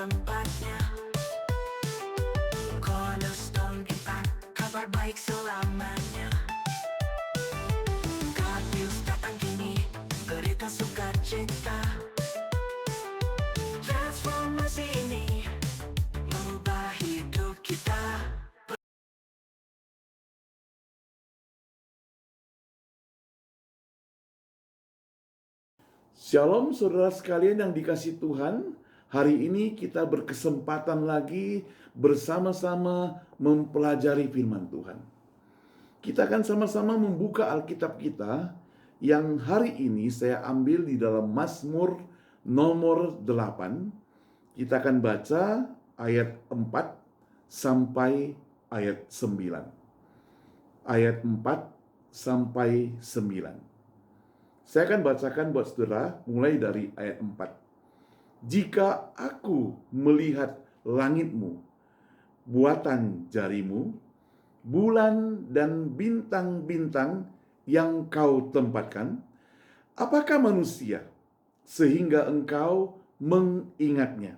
tempatnya. Cornerstone kita, kabar baik selamanya. God News datang kini, berita sukacita. Transformasi ini mengubah hidup kita. Shalom saudara sekalian yang dikasihi Tuhan. Hari ini kita berkesempatan lagi bersama-sama mempelajari firman Tuhan. Kita akan sama-sama membuka Alkitab kita yang hari ini saya ambil di dalam Mazmur nomor 8. Kita akan baca ayat 4 sampai ayat 9. Ayat 4 sampai 9. Saya akan bacakan buat saudara mulai dari ayat 4. Jika aku melihat langitmu, buatan jarimu, bulan dan bintang-bintang yang kau tempatkan, apakah manusia sehingga engkau mengingatnya?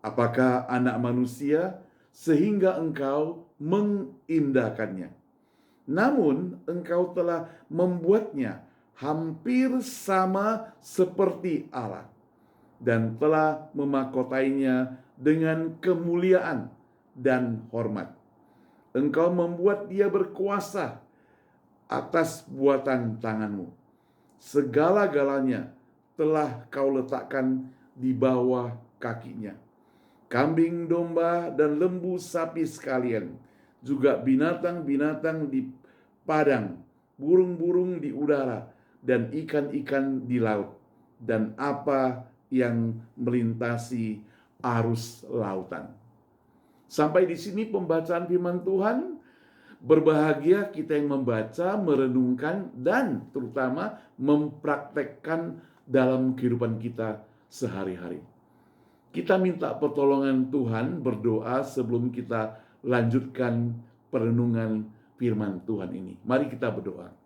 Apakah anak manusia sehingga engkau mengindahkannya? Namun engkau telah membuatnya hampir sama seperti Allah, dan telah memakotainya dengan kemuliaan dan hormat. Engkau membuat dia berkuasa atas buatan tanganmu. Segala-galanya telah kau letakkan di bawah kakinya. Kambing, domba, dan lembu sapi sekalian, juga binatang-binatang di padang, burung-burung di udara, dan ikan-ikan di laut, dan apa yang melintasi arus lautan. Sampai di sini pembacaan firman Tuhan. Berbahagia kita yang membaca, merenungkan, dan terutama mempraktekkan dalam kehidupan kita sehari-hari. Kita minta pertolongan Tuhan, berdoa sebelum kita lanjutkan perenungan firman Tuhan ini. Mari kita berdoa.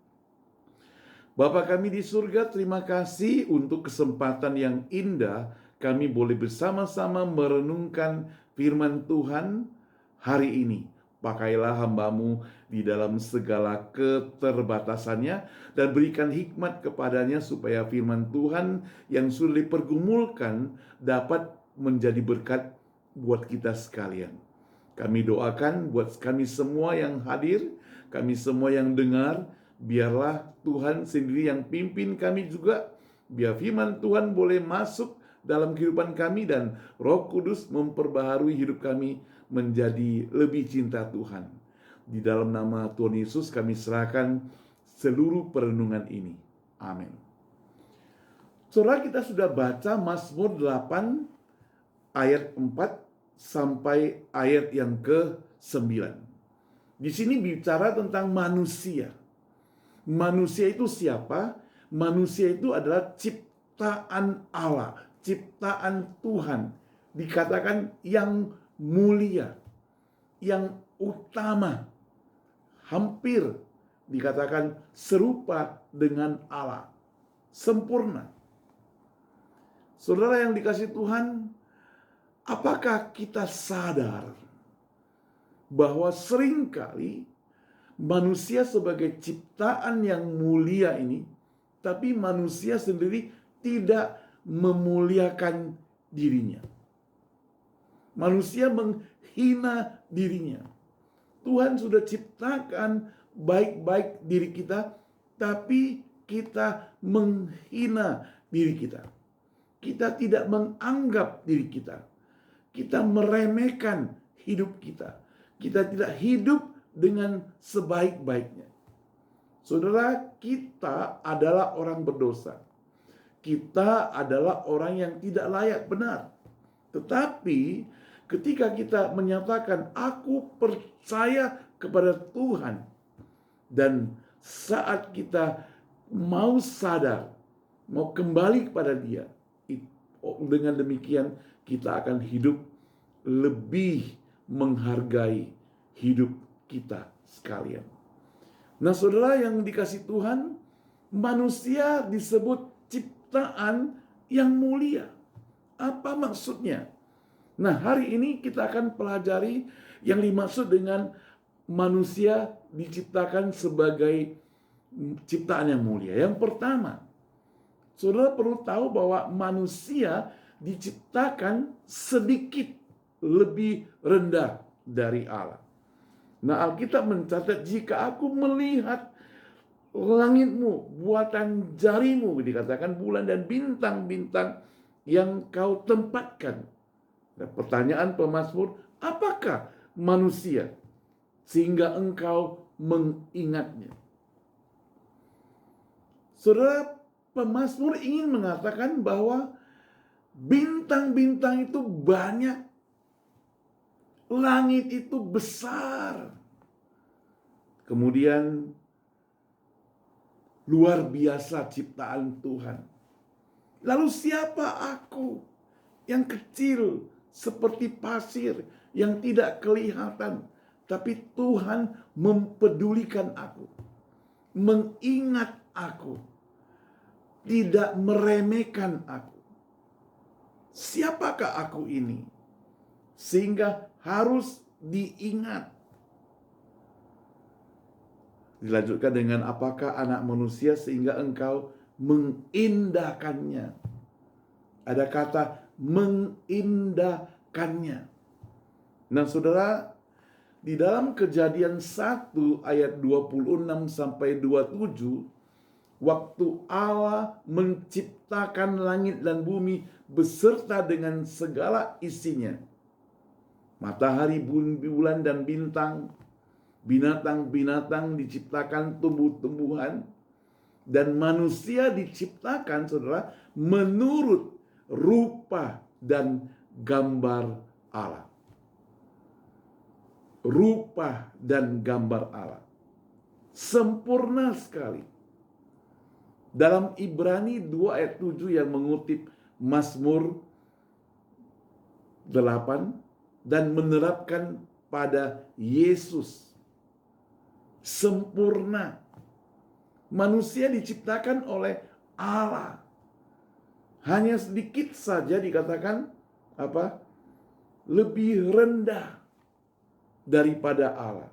Bapa kami di surga, terima kasih untuk kesempatan yang indah kami boleh bersama-sama merenungkan firman Tuhan hari ini. Pakailah hamba-Mu di dalam segala keterbatasannya dan berikan hikmat kepadanya supaya firman Tuhan yang sudah dipergumulkan dapat menjadi berkat buat kita sekalian. Kami doakan buat kami semua yang hadir, kami semua yang dengar, biarlah Tuhan sendiri yang pimpin kami juga. Biar firman Tuhan boleh masuk dalam kehidupan kami dan Roh Kudus memperbaharui hidup kami menjadi lebih cinta Tuhan. Di dalam nama Tuhan Yesus kami serahkan seluruh perenungan ini. Amin. Saudara, kita sudah baca Mazmur 8 ayat 4 sampai ayat yang ke-9. Di sini bicara tentang manusia. Manusia itu siapa? Manusia itu adalah ciptaan Allah, ciptaan Tuhan. Dikatakan yang mulia, yang utama, hampir dikatakan serupa dengan Allah, sempurna. Saudara yang dikasihi Tuhan, apakah kita sadar bahwa seringkali manusia sebagai ciptaan yang mulia ini, tapi manusia sendiri tidak memuliakan dirinya. Manusia menghina dirinya. Tuhan sudah ciptakan baik-baik diri kita, tapi kita menghina diri kita. Kita tidak menganggap diri kita. Kita meremehkan hidup kita. Kita tidak hidup dengan sebaik-baiknya. Saudara, kita adalah orang berdosa. Kita adalah orang yang tidak layak benar. Tetapi ketika kita menyatakan aku percaya kepada Tuhan, dan saat kita mau sadar, mau kembali kepada Dia, dengan demikian kita akan hidup lebih menghargai hidup kita sekalian. Nah, saudara yang dikasihi Tuhan, manusia disebut ciptaan yang mulia. Apa maksudnya? Nah, hari ini kita akan pelajari yang dimaksud dengan manusia diciptakan sebagai ciptaan yang mulia. Yang pertama, saudara perlu tahu bahwa manusia diciptakan sedikit lebih rendah dari Allah. Nah, Alkitab mencatat, jika aku melihat langitmu, buatan jarimu, dikatakan bulan dan bintang-bintang yang kau tempatkan. Nah, pertanyaan pemazmur, apakah manusia sehingga engkau mengingatnya? Saudara, pemazmur ingin mengatakan bahwa bintang-bintang itu banyak, langit itu besar, kemudian luar biasa ciptaan Tuhan. Lalu siapa aku yang kecil seperti pasir yang tidak kelihatan, tapi Tuhan mempedulikan aku, mengingat aku, tidak meremehkan aku. Siapakah aku ini sehingga harus diingat? Dilanjutkan dengan, apakah anak manusia sehingga engkau mengindahkannya. Ada kata mengindahkannya. Nah, saudara, di dalam Kejadian 1 ayat 26 sampai 27, waktu Allah menciptakan langit dan bumi beserta dengan segala isinya, matahari, bulan dan bintang, binatang-binatang diciptakan, tumbuh-tumbuhan, dan manusia diciptakan, saudara, menurut rupa dan gambar Allah. Rupa dan gambar Allah. Sempurna sekali. Dalam Ibrani 2 ayat 7 yang mengutip Mazmur 8 dan menerapkan pada Yesus. Sempurna. Manusia diciptakan oleh Allah. Hanya sedikit saja dikatakan apa? Lebih rendah daripada Allah.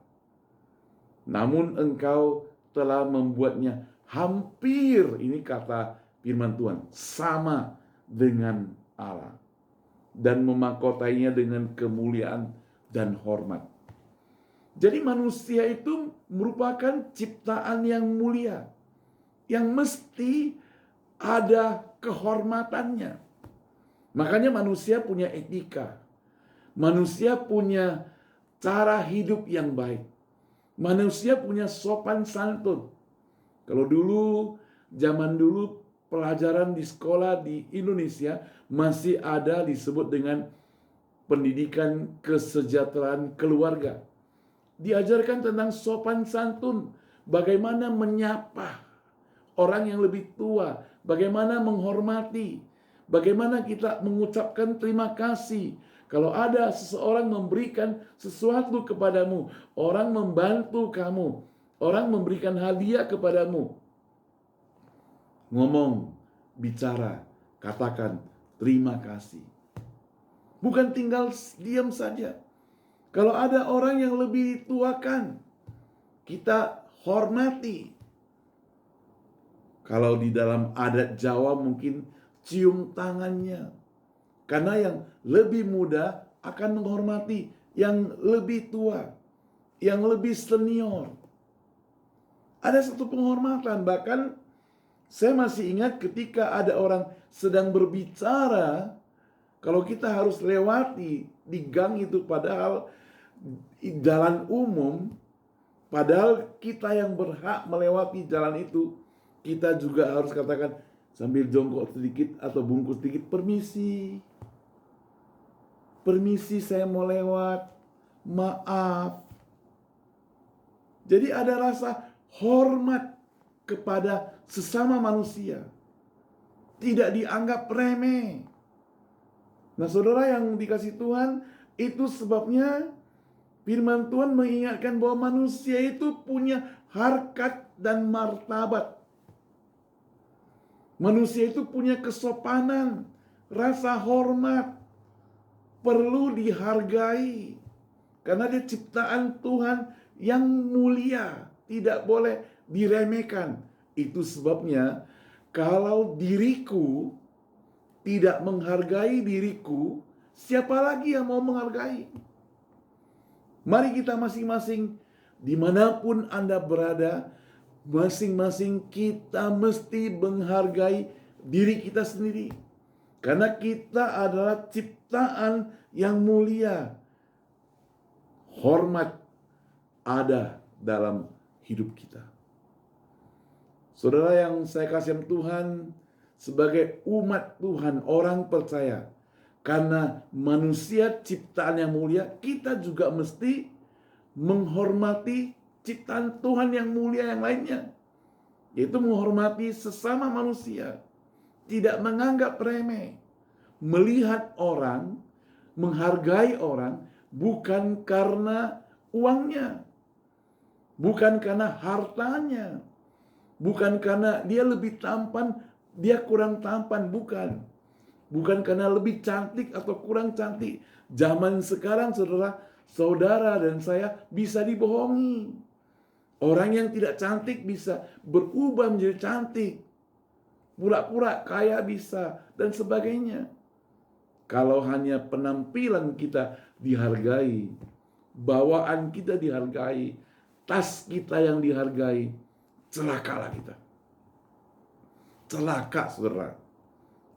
Namun engkau telah membuatnya hampir, ini kata firman Tuhan, sama dengan Allah, dan memakotainya dengan kemuliaan dan hormat. Jadi manusia itu merupakan ciptaan yang mulia, yang mesti ada kehormatannya. Makanya manusia punya etika. Manusia punya cara hidup yang baik. Manusia punya sopan santun. Kalau dulu, zaman dulu, pelajaran di sekolah di Indonesia masih ada disebut dengan pendidikan kesejahteraan keluarga. Diajarkan tentang sopan santun, bagaimana menyapa orang yang lebih tua, bagaimana menghormati, bagaimana kita mengucapkan terima kasih. Kalau ada seseorang memberikan sesuatu kepadamu, orang membantu kamu, orang memberikan hadiah kepadamu, ngomong, bicara, katakan terima kasih. Bukan tinggal diam saja. Kalau ada orang yang lebih dituakan, kita hormati. Kalau di dalam adat Jawa mungkin cium tangannya. Karena yang lebih muda akan menghormati yang lebih tua, yang lebih senior. Ada satu penghormatan. Bahkan saya masih ingat ketika ada orang sedang berbicara, kalau kita harus lewati di gang itu, padahal jalan umum, padahal kita yang berhak melewati jalan itu, kita juga harus katakan sambil jongkok sedikit atau bungkuk sedikit, permisi. Permisi, saya mau lewat. Maaf. Jadi ada rasa hormat kepada sesama manusia. Tidak dianggap remeh. Nah, saudara yang dikasih Tuhan, itu sebabnya firman Tuhan mengingatkan bahwa manusia itu punya harkat dan martabat. Manusia itu punya kesopanan, rasa hormat. perlu dihargai. Karena dia ciptaan Tuhan yang mulia, tidak boleh diremehkan. Itu sebabnya kalau diriku tidak menghargai diriku, siapa lagi yang mau menghargai? Mari kita masing-masing, dimanapun Anda berada, masing-masing kita mesti menghargai diri kita sendiri. Karena kita adalah ciptaan yang mulia. Hormat ada dalam hidup kita. Saudara yang saya kasih Tuhan, sebagai umat Tuhan, orang percaya, karena manusia ciptaan yang mulia, kita juga mesti menghormati ciptaan Tuhan yang mulia yang lainnya, yaitu menghormati sesama manusia, tidak menganggap remeh, melihat orang, menghargai orang bukan karena uangnya, bukan karena hartanya, bukan karena dia lebih tampan, dia kurang tampan, bukan. Bukan karena lebih cantik atau kurang cantik. Zaman sekarang saudara dan saya bisa dibohongi. Orang yang tidak cantik bisa berubah menjadi cantik. Pura-pura kaya bisa dan sebagainya. Kalau hanya penampilan kita dihargai, bawaan kita dihargai, tas kita yang dihargai, celakalah kita. Celaka, saudara.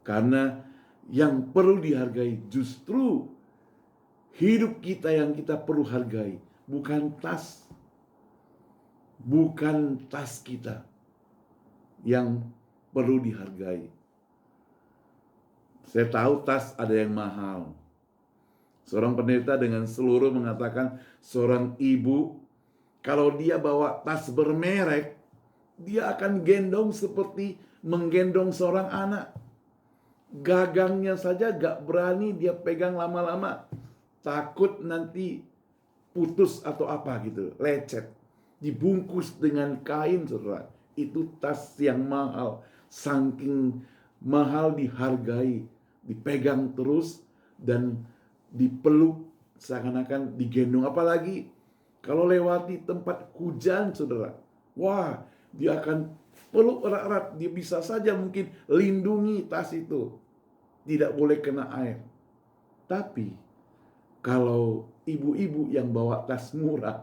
Karena yang perlu dihargai justru hidup kita yang kita perlu hargai, bukan tas. Bukan tas kita yang perlu dihargai. Saya tahu tas ada yang mahal. Seorang pendeta dengan seluruh mengatakan seorang ibu kalau dia bawa tas bermerek, dia akan gendong seperti menggendong seorang anak. Gagangnya saja gak berani dia pegang lama-lama. Takut nanti putus atau apa gitu, lecet. Dibungkus dengan kain, saudara. Itu tas yang mahal. Saking mahal dihargai, dipegang terus dan dipeluk seakan-akan digendong. Apalagi kalau lewati tempat hujan, saudara. Wah, dia akan peluk erat-erat. Dia bisa saja mungkin lindungi tas itu. Tidak boleh kena air. Tapi kalau ibu-ibu yang bawa tas murah,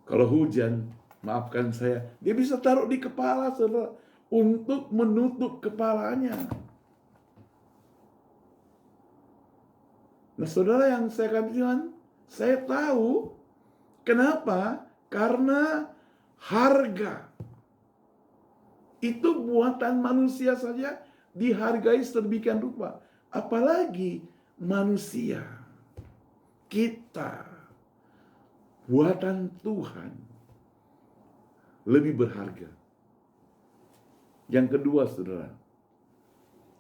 kalau hujan, maafkan saya, dia bisa taruh di kepala, saudara, untuk menutup kepalanya. Nah, saudara yang saya katakan, saya tahu kenapa? Karena harga itu buatan manusia saja dihargai sedemikian rupa. Apalagi manusia, kita, buatan Tuhan, lebih berharga. Yang kedua, saudara,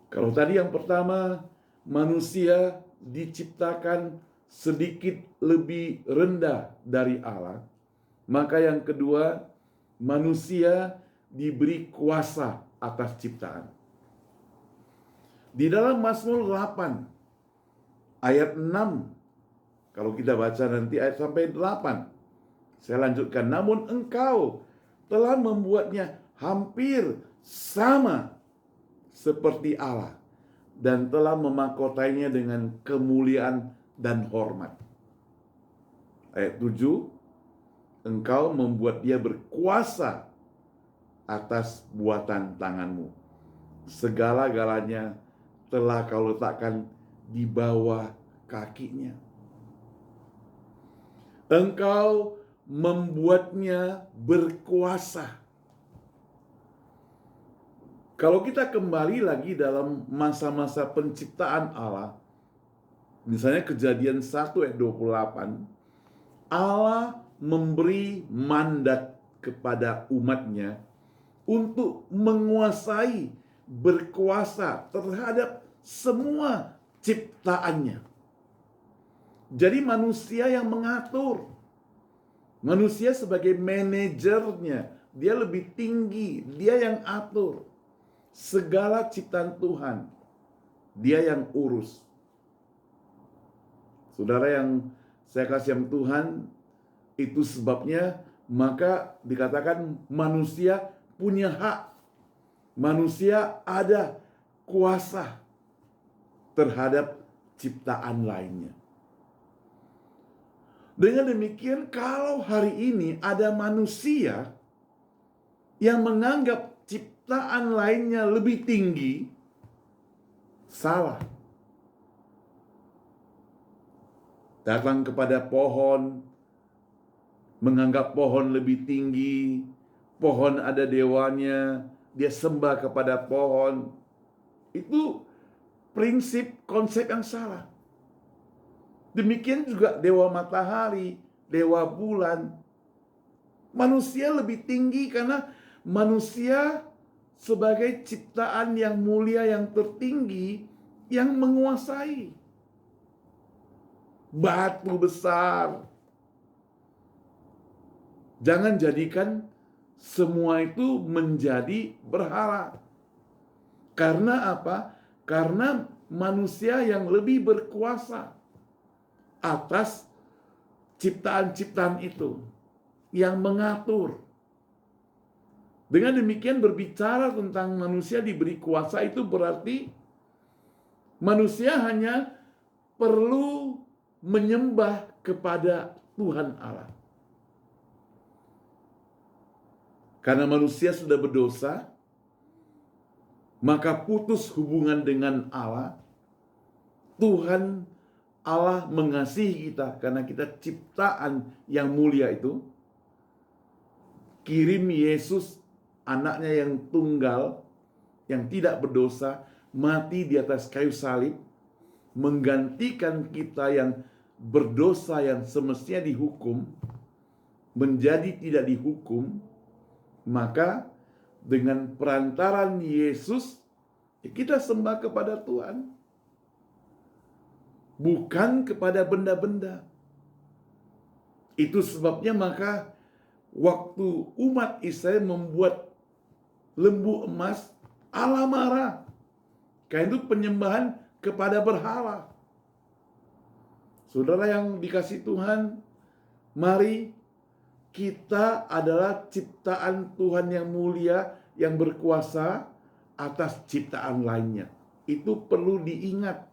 kalau tadi yang pertama, manusia diciptakan sedikit lebih rendah dari Allah, maka yang kedua, manusia diberi kuasa atas ciptaan. Di dalam Mazmur 8 ayat 6, kalau kita baca nanti ayat sampai 8, saya lanjutkan. Namun engkau telah membuatnya hampir sama seperti Allah dan telah memakotainya dengan kemuliaan dan hormat. Ayat 7, engkau membuat dia berkuasa atas buatan tanganmu. Segala-galanya telah kau letakkan di bawah kakinya. Engkau membuatnya berkuasa. Kalau kita kembali lagi dalam masa-masa penciptaan Allah, misalnya Kejadian 1 ayat 28, Allah memberi mandat kepada umatnya untuk menguasai, berkuasa terhadap semua ciptaannya. Jadi manusia yang mengatur. Manusia sebagai manajernya, dia lebih tinggi, dia yang atur. Segala ciptaan Tuhan, dia yang urus. Saudara yang saya kasih yang Tuhan, itu sebabnya maka dikatakan manusia punya hak. Manusia ada kuasa terhadap ciptaan lainnya. Dengan demikian, kalau hari ini ada manusia yang menganggap ciptaan lainnya lebih tinggi, salah. Datang kepada pohon, menganggap pohon lebih tinggi, pohon ada dewanya, dia sembah kepada pohon. Itu prinsip konsep yang salah. Demikian juga dewa matahari, dewa bulan. Manusia lebih tinggi karena manusia sebagai ciptaan yang mulia, yang tertinggi, yang menguasai. Batu besar. Jangan jadikan semua itu menjadi berhala. Karena apa? Karena manusia yang lebih berkuasa atas ciptaan-ciptaan itu, yang mengatur. Dengan demikian berbicara tentang manusia diberi kuasa itu berarti manusia hanya perlu menyembah kepada Tuhan Allah. Karena manusia sudah berdosa, maka putus hubungan dengan Allah. Tuhan Allah mengasihi kita karena kita ciptaan yang mulia itu. Kirim Yesus, anaknya yang tunggal, yang tidak berdosa, mati di atas kayu salib, menggantikan kita yang berdosa yang semestinya dihukum, menjadi tidak dihukum. Maka dengan perantaran Yesus, kita sembah kepada Tuhan. Bukan kepada benda-benda. Itu sebabnya maka waktu umat Israel membuat lembu emas, Allah marah. Karena itu penyembahan kepada berhala. Saudara yang dikasih Tuhan, mari kita adalah ciptaan Tuhan yang mulia, yang berkuasa atas ciptaan lainnya. Itu perlu diingat.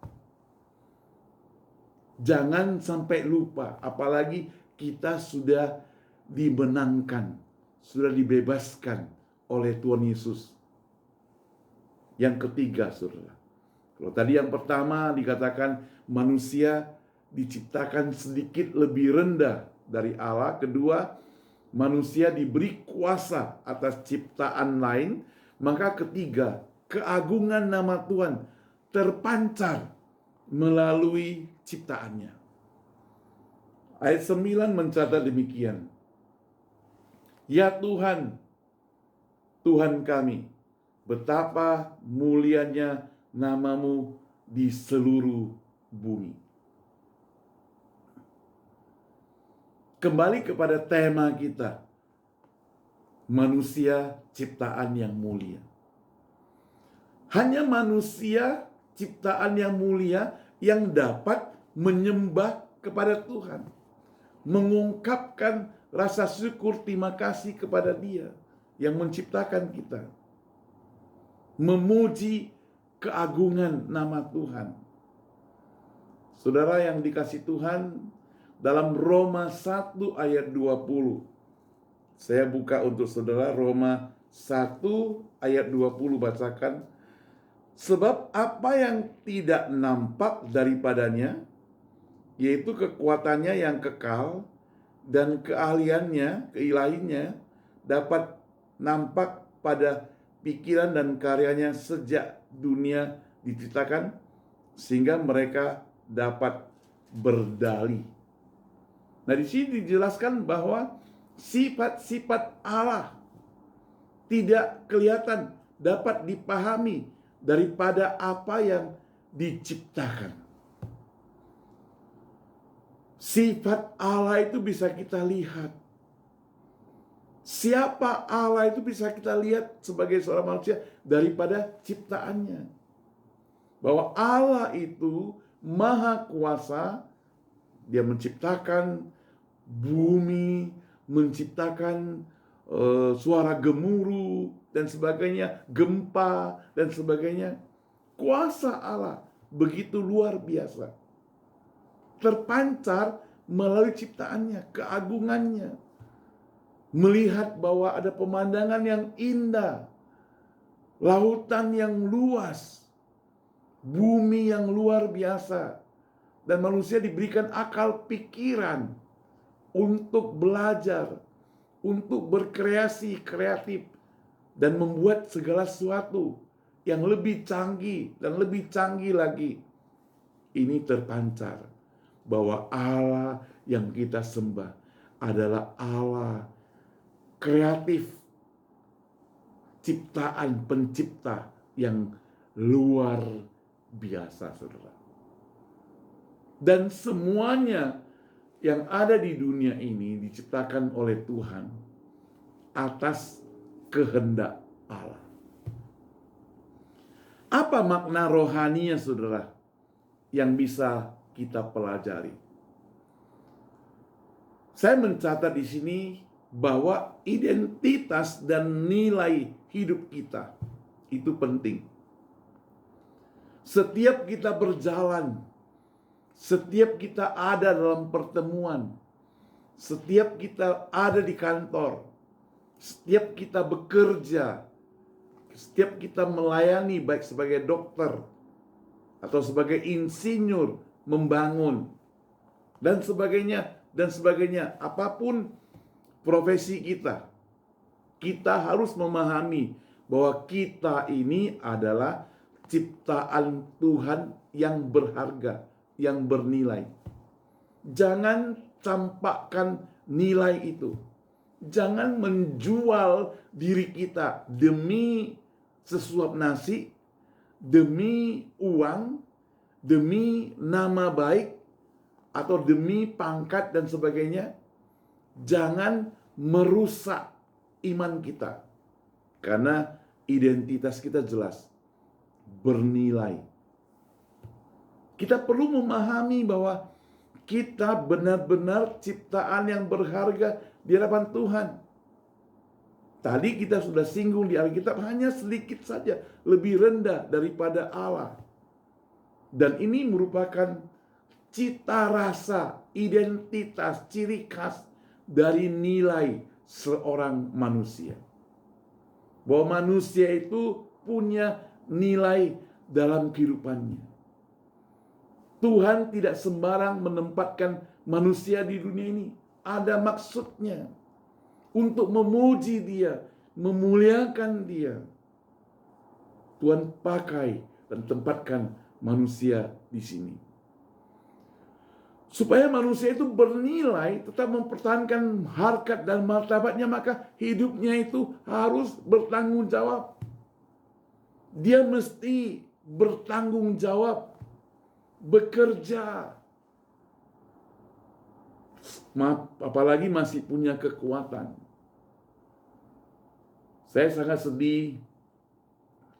Jangan sampai lupa, apalagi kita sudah dimenangkan, sudah dibebaskan oleh Tuhan Yesus. Yang ketiga, saudara. Kalau tadi yang pertama dikatakan manusia diciptakan sedikit lebih rendah dari Allah. Kedua, manusia diberi kuasa atas ciptaan lain. Maka ketiga, keagungan nama Tuhan terpancar melalui ciptaannya. Ayat 9 mencatat demikian. Ya Tuhan, Tuhan kami, betapa mulianya namamu di seluruh bumi. Kembali kepada tema kita, manusia ciptaan yang mulia. Hanya manusia ciptaan yang mulia yang dapat menyembah kepada Tuhan, mengungkapkan rasa syukur terima kasih kepada Dia yang menciptakan kita, memuji keagungan nama Tuhan. Saudara yang dikasih Tuhan, dalam Roma 1 ayat 20, saya buka untuk saudara Roma 1 ayat 20, bacakan. Sebab apa yang tidak nampak daripadanya, yaitu kekuatannya yang kekal dan keahliannya, keilahiannya, dapat nampak pada pikiran dan karyanya sejak dunia diciptakan, sehingga mereka dapat berdalih. Nah, di sini dijelaskan bahwa sifat-sifat Allah tidak kelihatan, dapat dipahami daripada apa yang diciptakan. Sifat Allah itu bisa kita lihat. Siapa Allah itu bisa kita lihat sebagai seorang manusia daripada ciptaannya. Bahwa Allah itu maha kuasa Dia menciptakan bumi, menciptakan suara gemuruh dan sebagainya, gempa dan sebagainya. Kuasa Allah begitu luar biasa, terpancar melalui ciptaannya, keagungannya. Melihat bahwa ada pemandangan yang indah, lautan yang luas, bumi yang luar biasa, dan manusia diberikan akal pikiran untuk belajar, untuk berkreasi, kreatif, dan membuat segala sesuatu yang lebih canggih dan lebih canggih lagi. Ini terpancar bahwa Allah yang kita sembah adalah Allah kreatif, ciptaan pencipta yang luar biasa, saudara. Dan semuanya yang ada di dunia ini diciptakan oleh Tuhan atas kehendak Allah. Apa makna rohaninya, saudara, yang bisa kita pelajari? Saya mencatat di sini bahwa identitas dan nilai hidup kita itu penting. Setiap kita berjalan, setiap kita ada dalam pertemuan, setiap kita ada di kantor, setiap kita bekerja, setiap kita melayani baik sebagai dokter atau sebagai insinyur membangun dan sebagainya, apapun profesi kita, kita harus memahami bahwa kita ini adalah ciptaan Tuhan yang berharga, yang bernilai. Jangan campakkan nilai itu. Jangan menjual diri kita demi sesuap nasi, demi uang, demi nama baik, atau demi pangkat dan sebagainya. Jangan merusak iman kita, karena identitas kita jelas, bernilai. Kita perlu memahami bahwa kita benar-benar ciptaan yang berharga di hadapan Tuhan. Tadi kita sudah singgung di Alkitab, hanya sedikit saja lebih rendah daripada Allah. Dan ini merupakan cita rasa, identitas, ciri khas dari nilai seorang manusia. Bahwa manusia itu punya nilai dalam kehidupannya. Tuhan tidak sembarang menempatkan manusia di dunia ini. Ada maksudnya untuk memuji Dia, memuliakan Dia. Tuhan pakai dan tempatkan manusia di sini, supaya manusia itu bernilai, tetap mempertahankan harkat dan martabatnya, maka hidupnya itu harus bertanggung jawab. Dia mesti bertanggung jawab, bekerja. Apalagi masih punya kekuatan. Saya sangat sedih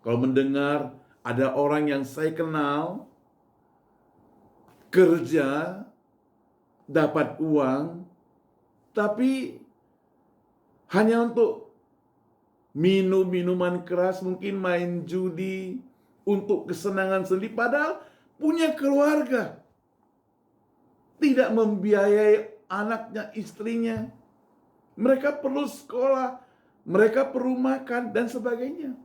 kalau mendengar ada orang yang saya kenal kerja, dapat uang, tapi hanya untuk minum minuman keras, mungkin main judi, untuk kesenangan sendiri, padahal punya keluarga, tidak membiayai anaknya, istrinya. Mereka perlu sekolah, mereka perlu makan dan sebagainya.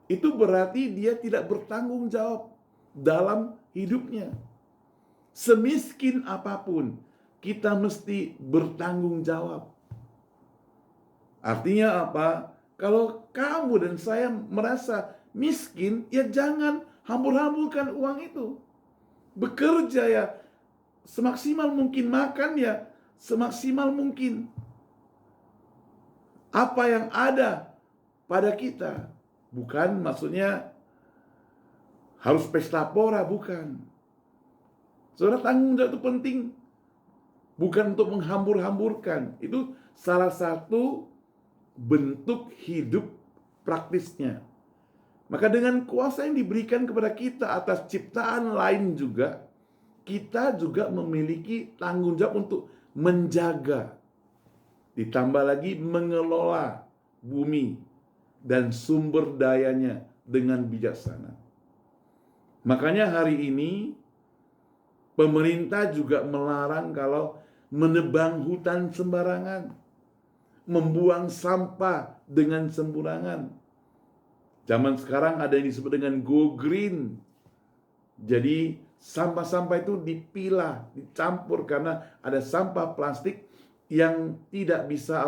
Itu berarti dia tidak bertanggung jawab dalam hidupnya. Semiskin apapun, kita mesti bertanggung jawab. Artinya apa? Kalau kamu dan saya merasa miskin, ya jangan hambur-hamburkan uang itu. Bekerja ya semaksimal mungkin, makan ya semaksimal mungkin. Apa yang ada pada kita. Bukan maksudnya harus pesta pora, bukan. Saudara, tanggung jawab itu penting. Bukan untuk menghambur-hamburkan. Itu salah satu bentuk hidup praktisnya. Maka dengan kuasa yang diberikan kepada kita atas ciptaan lain juga, kita juga memiliki tanggung jawab untuk menjaga, ditambah lagi mengelola bumi dan sumber dayanya dengan bijaksana. Makanya hari ini pemerintah juga melarang kalau menebang hutan sembarangan, membuang sampah dengan sembarangan. Zaman sekarang ada yang disebut dengan go green. Jadi sampah-sampah itu dipilah, dicampur karena ada sampah plastik yang tidak bisa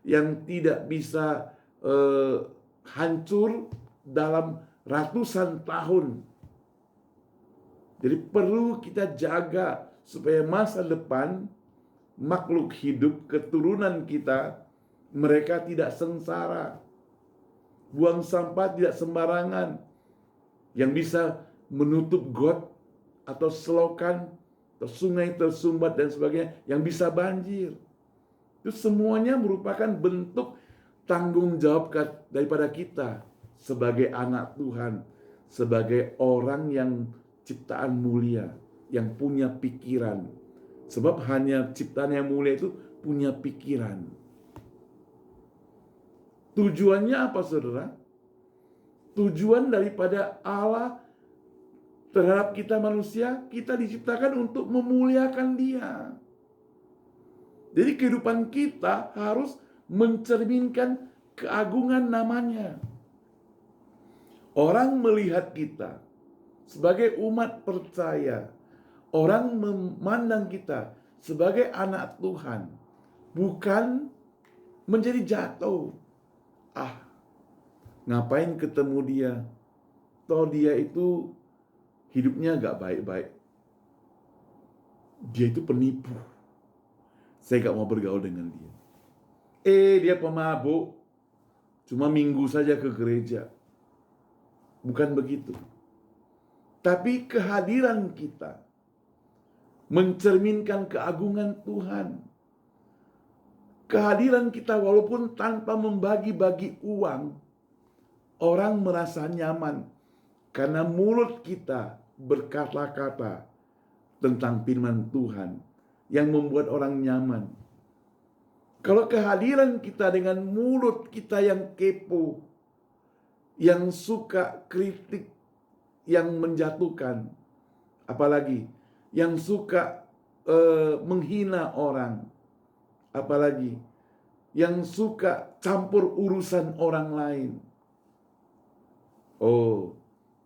yang tidak bisa hancur dalam ratusan tahun. Jadi perlu kita jaga supaya masa depan makhluk hidup keturunan kita, mereka tidak sengsara. Buang sampah tidak sembarangan yang bisa menutup got atau selokan atau sungai tersumbat dan sebagainya yang bisa banjir. Itu semuanya merupakan bentuk tanggung jawab daripada kita sebagai anak Tuhan, sebagai orang yang ciptaan mulia, yang punya pikiran. Sebab hanya ciptaan yang mulia itu punya pikiran. Tujuannya apa, saudara? Tujuan daripada Allah terhadap kita manusia, kita diciptakan untuk memuliakan Dia. Jadi kehidupan kita harus mencerminkan keagungan namanya. Orang melihat kita sebagai umat percaya, orang memandang kita sebagai anak Tuhan, bukan menjadi jatuh. Ngapain ketemu dia? Toh dia itu hidupnya gak baik-baik. Dia itu penipu. Saya gak mau bergaul dengan dia. Dia pemabuk. Cuma minggu saja ke gereja. Bukan begitu. Tapi kehadiran kita mencerminkan keagungan Tuhan. Kehadiran kita walaupun tanpa membagi-bagi uang, orang merasa nyaman karena mulut kita berkata-kata tentang firman Tuhan yang membuat orang nyaman. Kalau kehadiran kita dengan mulut kita yang kepo, yang suka kritik, yang menjatuhkan, apalagi yang suka menghina orang, apalagi yang suka campur urusan orang lain,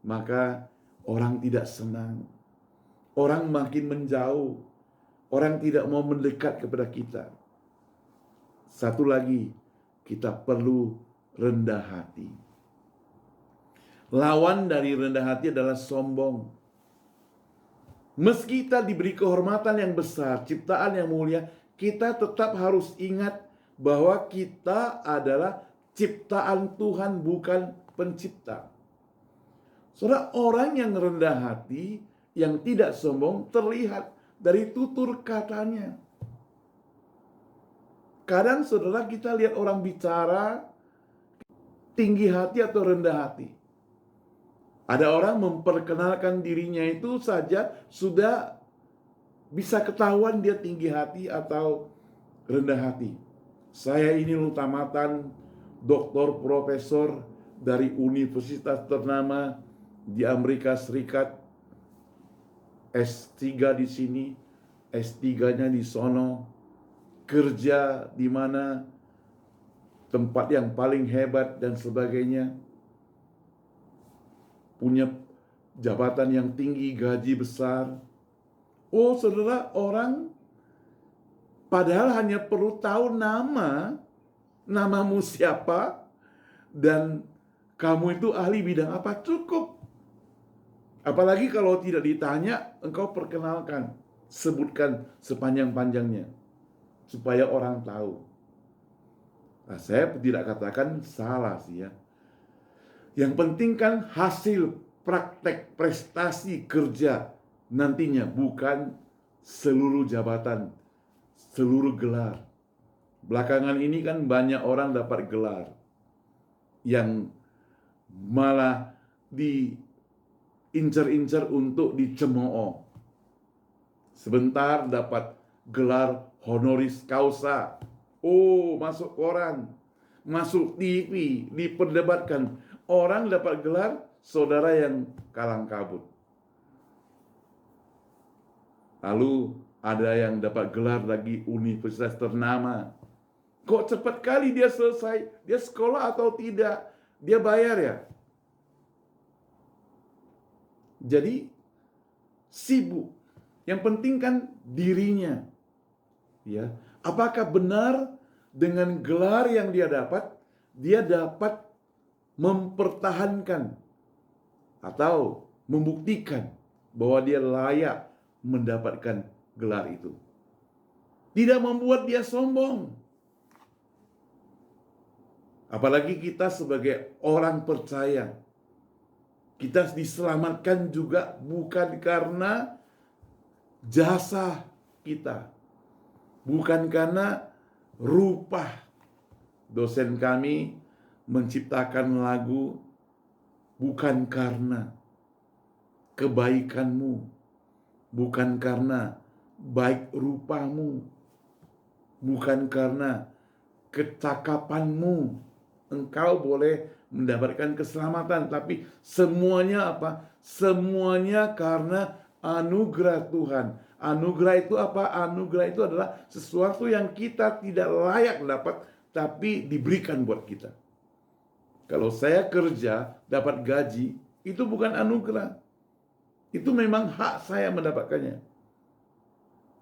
maka orang tidak senang, orang makin menjauh, orang tidak mau mendekat kepada kita. Satu lagi, kita perlu rendah hati. Lawan dari rendah hati adalah sombong. Meski kita diberi kehormatan yang besar, ciptaan yang mulia, kita tetap harus ingat bahwa kita adalah ciptaan Tuhan, bukan pencipta. Saudara, orang yang rendah hati, yang tidak sombong, terlihat dari tutur katanya. Kadang saudara kita lihat orang bicara tinggi hati atau rendah hati. Ada orang memperkenalkan dirinya itu saja sudah bisa ketahuan dia tinggi hati atau rendah hati. Saya ini tamatan doktor profesor dari universitas ternama di Amerika Serikat. S3 di sini, S3-nya di sono. Kerja di mana, tempat yang paling hebat dan sebagainya, punya jabatan yang tinggi, gaji besar. Saudara, orang padahal hanya perlu tahu namamu siapa, dan kamu itu ahli bidang apa, cukup. Apalagi kalau tidak ditanya, engkau perkenalkan, sebutkan sepanjang-panjangnya, supaya orang tahu. Saya tidak katakan salah sih ya. Yang penting kan hasil praktek prestasi kerja nantinya, bukan seluruh jabatan, seluruh gelar. Belakangan ini kan banyak orang dapat gelar yang malah diincar-incar untuk dicemooh. Sebentar dapat gelar honoris causa. Oh, masuk koran, masuk TV, diperdebatkan. Orang dapat gelar, saudara yang kalang kabut. Lalu ada yang dapat gelar lagi universitas ternama. Kok cepat kali dia selesai? Dia sekolah atau tidak? Dia bayar ya? Jadi sibuk. Yang penting kan dirinya. Ya. Apakah benar dengan gelar yang dia dapat mempertahankan atau membuktikan bahwa dia layak mendapatkan gelar itu? Tidak membuat dia sombong. Apalagi kita sebagai orang percaya, kita diselamatkan juga bukan karena jasa kita, bukan karena rupa. Dosen kami menciptakan lagu bukan karena kebaikanmu, bukan karena baik rupamu, bukan karena kecakapanmu engkau boleh mendapatkan keselamatan, tapi semuanya apa? Semuanya karena anugerah Tuhan. Anugerah itu apa? Anugerah itu adalah sesuatu yang kita tidak layak dapat, tapi diberikan buat kita. Kalau saya kerja dapat gaji, itu bukan anugerah. Itu memang hak saya mendapatkannya.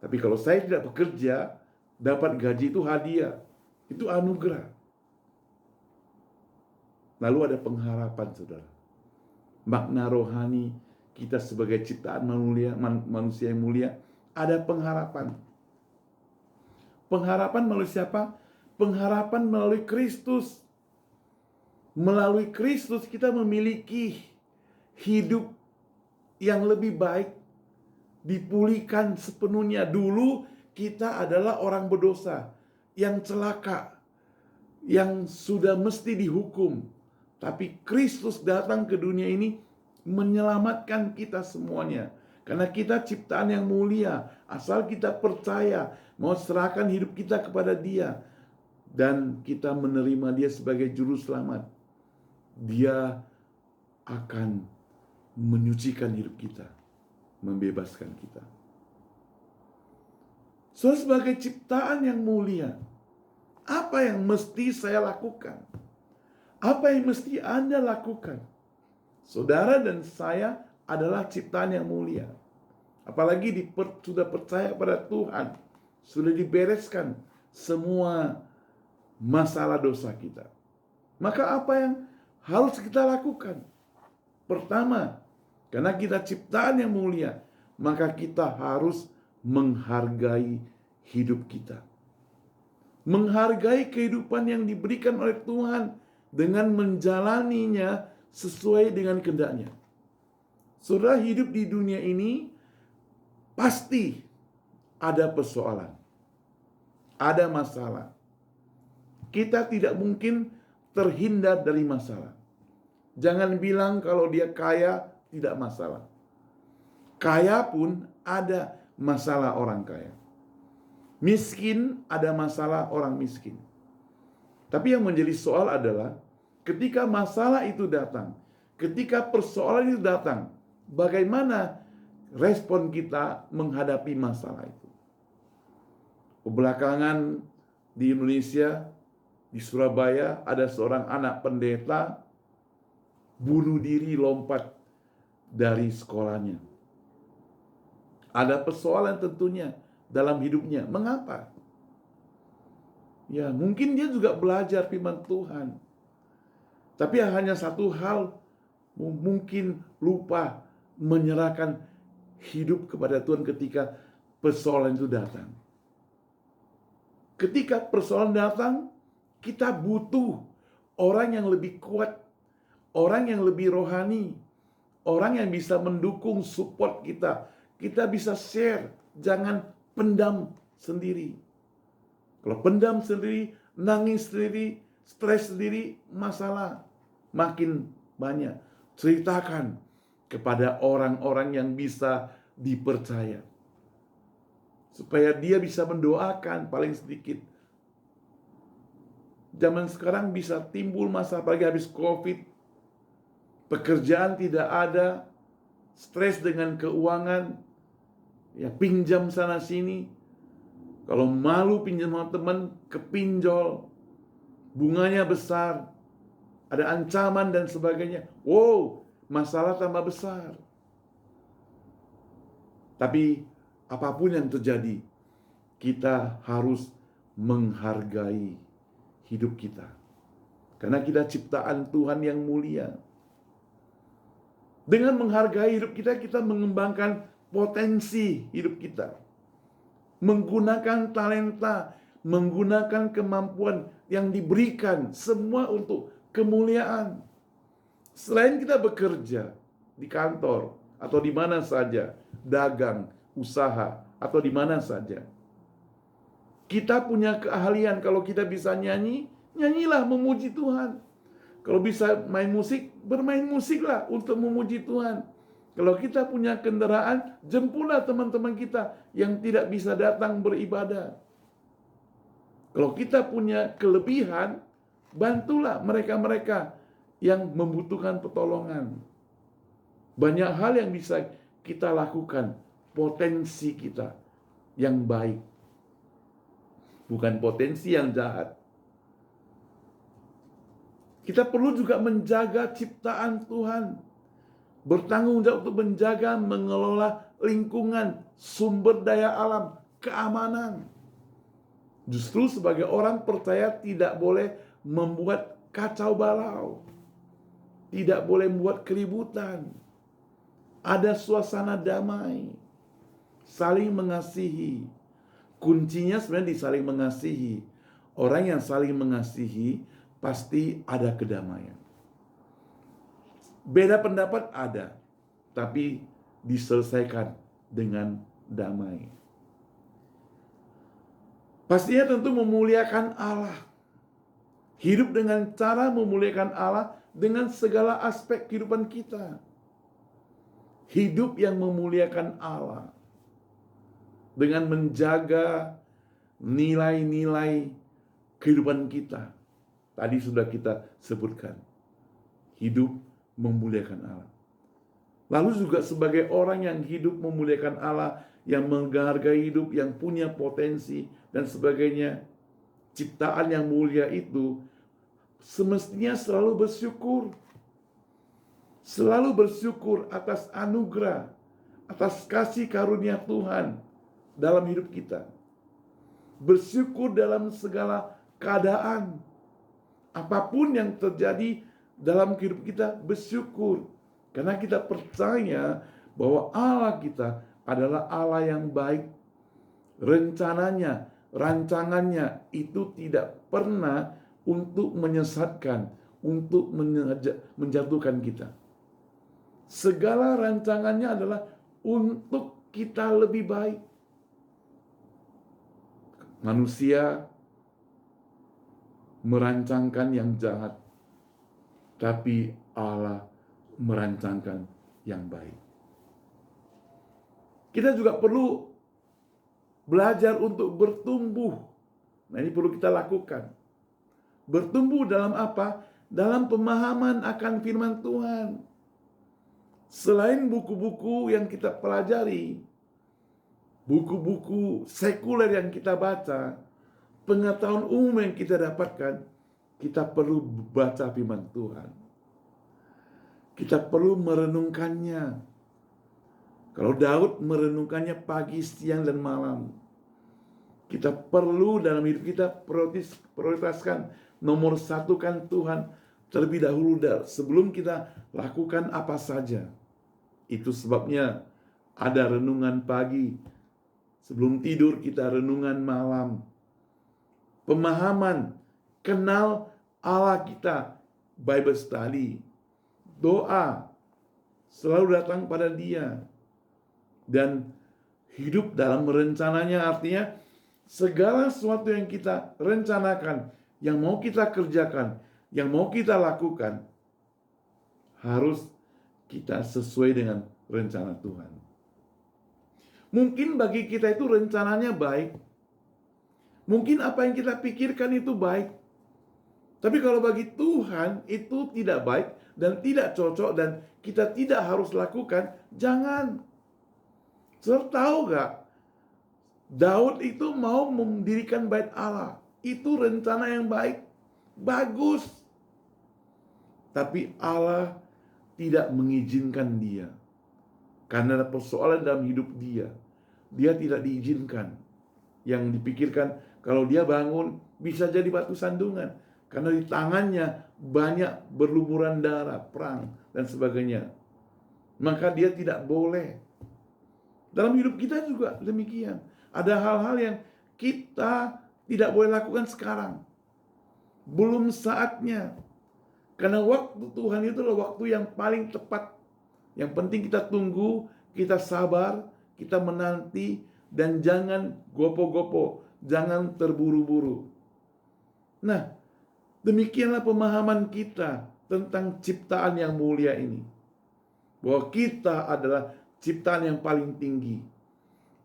Tapi kalau saya tidak bekerja, dapat gaji itu hadiah. Itu anugerah. Lalu ada pengharapan, saudara. Makna rohani kita sebagai ciptaan manusia yang mulia, ada pengharapan. Pengharapan melalui siapa? Pengharapan melalui Kristus. Melalui Kristus kita memiliki hidup yang lebih baik, dipulihkan sepenuhnya. Dulu kita adalah orang berdosa, yang celaka, yang sudah mesti dihukum. Tapi Kristus datang ke dunia ini menyelamatkan kita semuanya. Karena kita ciptaan yang mulia. Asal kita percaya, mau serahkan hidup kita kepada Dia, dan kita menerima Dia sebagai juru selamat, Dia akan menyucikan hidup kita, membebaskan kita. So, sebagai ciptaan yang mulia, apa yang mesti saya lakukan? Apa yang mesti Anda lakukan? Saudara dan saya adalah ciptaan yang mulia. Apalagi sudah percaya pada Tuhan, sudah dibereskan semua masalah dosa kita. Maka apa yang harus kita lakukan? Pertama, karena kita ciptaan yang mulia, maka kita harus menghargai hidup kita. Menghargai kehidupan yang diberikan oleh Tuhan dengan menjalaninya sesuai dengan kehendak-Nya. Saudara, hidup di dunia ini pasti ada persoalan, ada masalah. Kita tidak mungkin terhindar dari masalah. Jangan bilang kalau dia kaya tidak masalah. Kaya pun ada masalah orang kaya. Miskin ada masalah orang miskin. Tapi yang menjadi soal adalah ketika masalah itu datang, ketika persoalan itu datang, bagaimana respon kita menghadapi masalah itu? Belakangan di Indonesia, di Surabaya, ada seorang anak pendeta bunuh diri lompat dari sekolahnya. Ada persoalan tentunya dalam hidupnya. Mengapa? Ya, mungkin dia juga belajar firman Tuhan. Tapi hanya satu hal, mungkin lupa menyerahkan hidup kepada Tuhan ketika persoalan itu datang. Ketika persoalan datang, kita butuh orang yang lebih kuat, orang yang lebih rohani, orang yang bisa mendukung, support kita. Kita bisa share, jangan pendam sendiri. Kalau pendam sendiri, nangis sendiri, stres sendiri, masalah makin banyak. Ceritakan kepada orang-orang yang bisa dipercaya. supaya dia bisa mendoakan paling sedikit. Zaman sekarang bisa timbul masalah, apalagi habis COVID, pekerjaan tidak ada, stres dengan keuangan, ya pinjam sana sini. Kalau malu pinjam sama teman, kepinjol, bunganya besar, ada ancaman dan sebagainya. Wow, masalah tambah besar. Tapi apapun yang terjadi, kita harus menghargai hidup kita. Karena kita ciptaan Tuhan yang mulia. Dengan menghargai hidup kita, kita mengembangkan potensi hidup kita. Menggunakan talenta, menggunakan kemampuan yang diberikan, semua untuk kemuliaan. Selain kita bekerja di kantor atau di mana saja, dagang, usaha, atau di mana saja, kita punya keahlian. Kalau kita bisa nyanyi, nyanyilah memuji Tuhan. Kalau bisa main musik, bermain musiklah untuk memuji Tuhan. Kalau kita punya kendaraan, jemputlah teman-teman kita yang tidak bisa datang beribadah. Kalau kita punya kelebihan, bantulah mereka-mereka yang membutuhkan pertolongan. Banyak hal yang bisa kita lakukan, potensi kita yang baik, bukan potensi yang jahat. Kita perlu juga menjaga ciptaan Tuhan, bertanggung jawab untuk menjaga, mengelola lingkungan, sumber daya alam, keamanan. Justru sebagai orang percaya tidak boleh membuat kacau balau, tidak boleh membuat keributan. Ada suasana damai, saling mengasihi. Kuncinya sebenarnya di saling mengasihi. Orang yang saling mengasihi pasti ada kedamaian. Beda pendapat ada, tapi diselesaikan dengan damai. Pastinya tentu memuliakan Allah. Hidup dengan cara memuliakan Allah dengan segala aspek kehidupan kita. Hidup yang memuliakan Allah dengan menjaga nilai-nilai kehidupan kita. Tadi sudah kita sebutkan. Hidup memuliakan Allah. Lalu juga sebagai orang yang hidup memuliakan Allah, yang menghargai hidup, yang punya potensi dan sebagainya, ciptaan yang mulia itu semestinya selalu bersyukur. Selalu bersyukur atas anugerah, atas kasih karunia Tuhan dalam hidup kita. Bersyukur dalam segala keadaan. Apapun yang terjadi dalam kehidupan kita, bersyukur. Karena kita percaya bahwa Allah kita adalah Allah yang baik. Rencananya, rancangannya itu tidak pernah untuk menyesatkan, untuk menjatuhkan kita. Segala rancangannya adalah untuk kita lebih baik. Manusia merancangkan yang jahat, tapi Allah merancangkan yang baik. Kita juga perlu belajar untuk bertumbuh. Nah, ini perlu kita lakukan. Bertumbuh dalam apa? Dalam pemahaman akan firman Tuhan. Selain buku-buku yang kita pelajari, buku-buku sekuler yang kita baca, pengetahuan umum yang kita dapatkan, kita perlu baca firman Tuhan. Kita perlu merenungkannya. Kalau Daud merenungkannya pagi, siang, dan malam. Kita perlu dalam hidup kita prioritaskan, nomor satukan Tuhan terlebih dahulu sebelum kita lakukan apa saja. Itu sebabnya ada renungan pagi. Sebelum tidur kita renungan malam. Pemahaman, kenal Allah kita, Bible study. Doa, selalu datang pada Dia. Dan hidup dalam rencananya, artinya segala sesuatu yang kita rencanakan, yang mau kita kerjakan, yang mau kita lakukan, harus kita sesuai dengan rencana Tuhan. Mungkin bagi kita itu rencananya baik. Mungkin apa yang kita pikirkan itu baik. Tapi kalau bagi Tuhan itu tidak baik dan tidak cocok dan kita tidak harus lakukan, jangan. Saudara tahu gak? Daud itu mau mendirikan bait Allah. Itu rencana yang baik. Bagus. Tapi Allah tidak mengizinkan dia. Karena ada persoalan dalam hidup dia. Dia tidak diizinkan. Yang dipikirkan kalau dia bangun bisa jadi batu sandungan. Karena di tangannya banyak berlumuran darah, perang, dan sebagainya. Maka dia tidak boleh. Dalam hidup kita juga demikian. Ada hal-hal yang kita tidak boleh lakukan sekarang. Belum saatnya. Karena waktu Tuhan itu adalah waktu yang paling tepat. Yang penting kita tunggu, kita sabar, kita menanti, dan jangan gopo-gopo, jangan terburu-buru. Nah, demikianlah pemahaman kita tentang ciptaan yang mulia ini. Bahwa kita adalah ciptaan yang paling tinggi.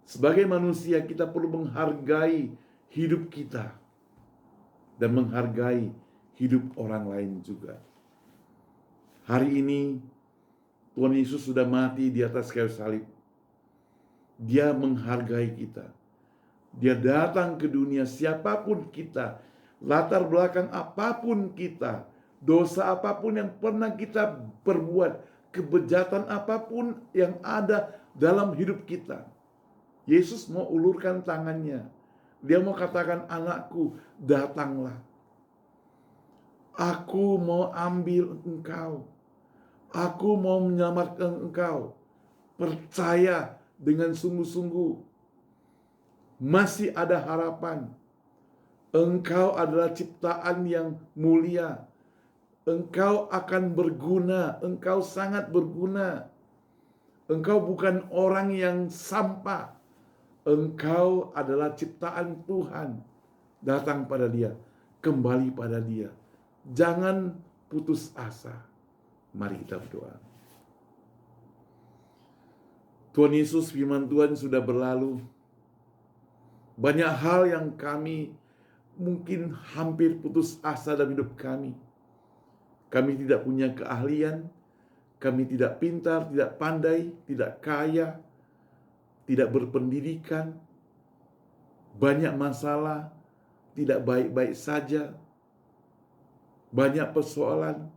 Sebagai manusia kita perlu menghargai hidup kita. Dan menghargai hidup orang lain juga. Hari ini Tuhan Yesus sudah mati di atas kayu salib. Dia menghargai kita. Dia datang ke dunia siapapun kita. Latar belakang apapun kita, dosa apapun yang pernah kita perbuat, kebejatan apapun yang ada dalam hidup kita, Yesus mau ulurkan tangannya. Dia mau katakan, anakku, datanglah. Aku mau ambil engkau. Aku mau menyelamatkan engkau. Percaya dengan sungguh-sungguh. Masih ada harapan. Engkau adalah ciptaan yang mulia. Engkau akan berguna. Engkau sangat berguna. Engkau bukan orang yang sampah. Engkau adalah ciptaan Tuhan. Datang pada Dia. Kembali pada Dia. Jangan putus asa. Mari kita berdoa. Tuhan Yesus, firman Tuhan sudah berlalu. Banyak hal yang kami mungkin hampir putus asa dalam hidup kami. Kami tidak punya keahlian, kami tidak pintar, tidak pandai, tidak kaya, tidak berpendidikan, banyak masalah, tidak baik-baik saja, banyak persoalan,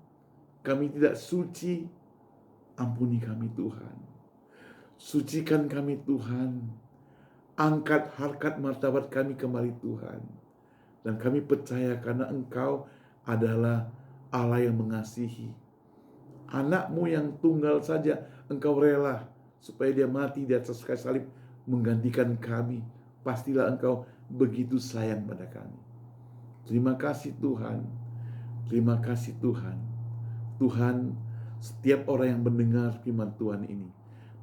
kami tidak suci. Ampuni kami Tuhan. Sucikan kami Tuhan. Angkat harkat martabat kami kembali Tuhan. Dan kami percaya karena Engkau adalah Allah yang mengasihi. Anak-Mu yang tunggal saja Engkau rela supaya Dia mati di atas kayu salib menggantikan kami. Pastilah Engkau begitu sayang pada kami. Terima kasih Tuhan. Terima kasih Tuhan. Tuhan, setiap orang yang mendengar firman Tuhan ini,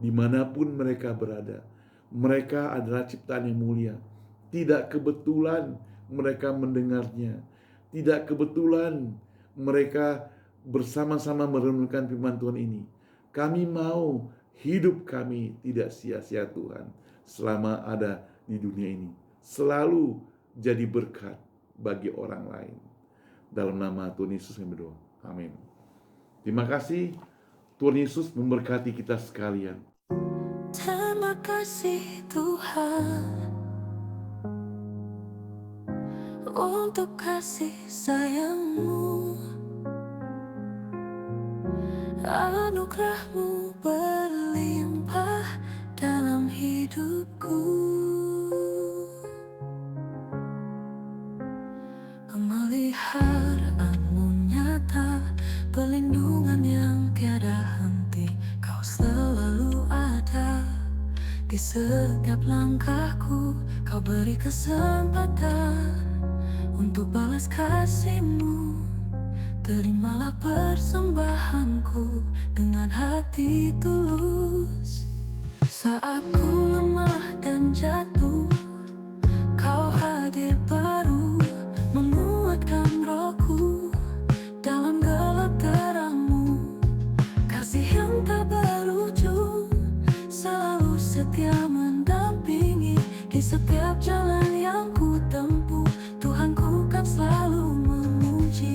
dimanapun mereka berada, mereka adalah ciptaan yang mulia. Tidak kebetulan mereka mendengarnya. Tidak kebetulan mereka bersama-sama merenungkan firman Tuhan ini. Kami mau hidup kami tidak sia-sia Tuhan selama ada di dunia ini. Selalu jadi berkat bagi orang lain. Dalam nama Tuhan Yesus kami berdoa. Amin. Terima kasih. Tuhan Yesus memberkati kita sekalian. Terima kasih Tuhan untuk kasih sayang-Mu. Anugerah-Mu berlimpah dalam hidupku. Pemeliharaan-Mu nyata, perlindungan yang tiada henti. Kau selalu ada di setiap langkahku. Kau beri kesempatan untuk balas kasih-Mu. Terimalah persembahanku dengan hati tulus. Saat ku lemah dan jatuh, Kau hadir baru menguatkan rohku. Dalam gelap terang-Mu, kasih yang tak berujung selalu setia mendampingi di setiap jalan yang ku tempuh. Tuhanku kan selalu memuji.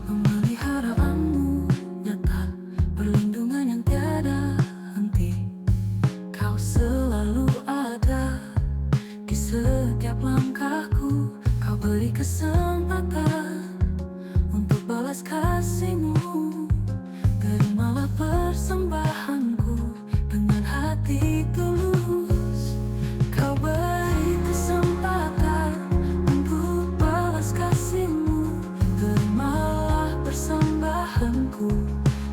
Pemeliharaanmu nyata, perlindungan yang tiada henti. Kau selalu ada di setiap langkahku. Kau beri kesempatan untuk balas kasih-Mu. Terimalah persembahanku dengan hati tulus. Kau beri kesempatan untuk balas kasih-Mu. Terimalah persembahanku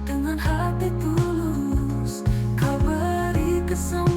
dengan hati tulus. Kau beri kesempatan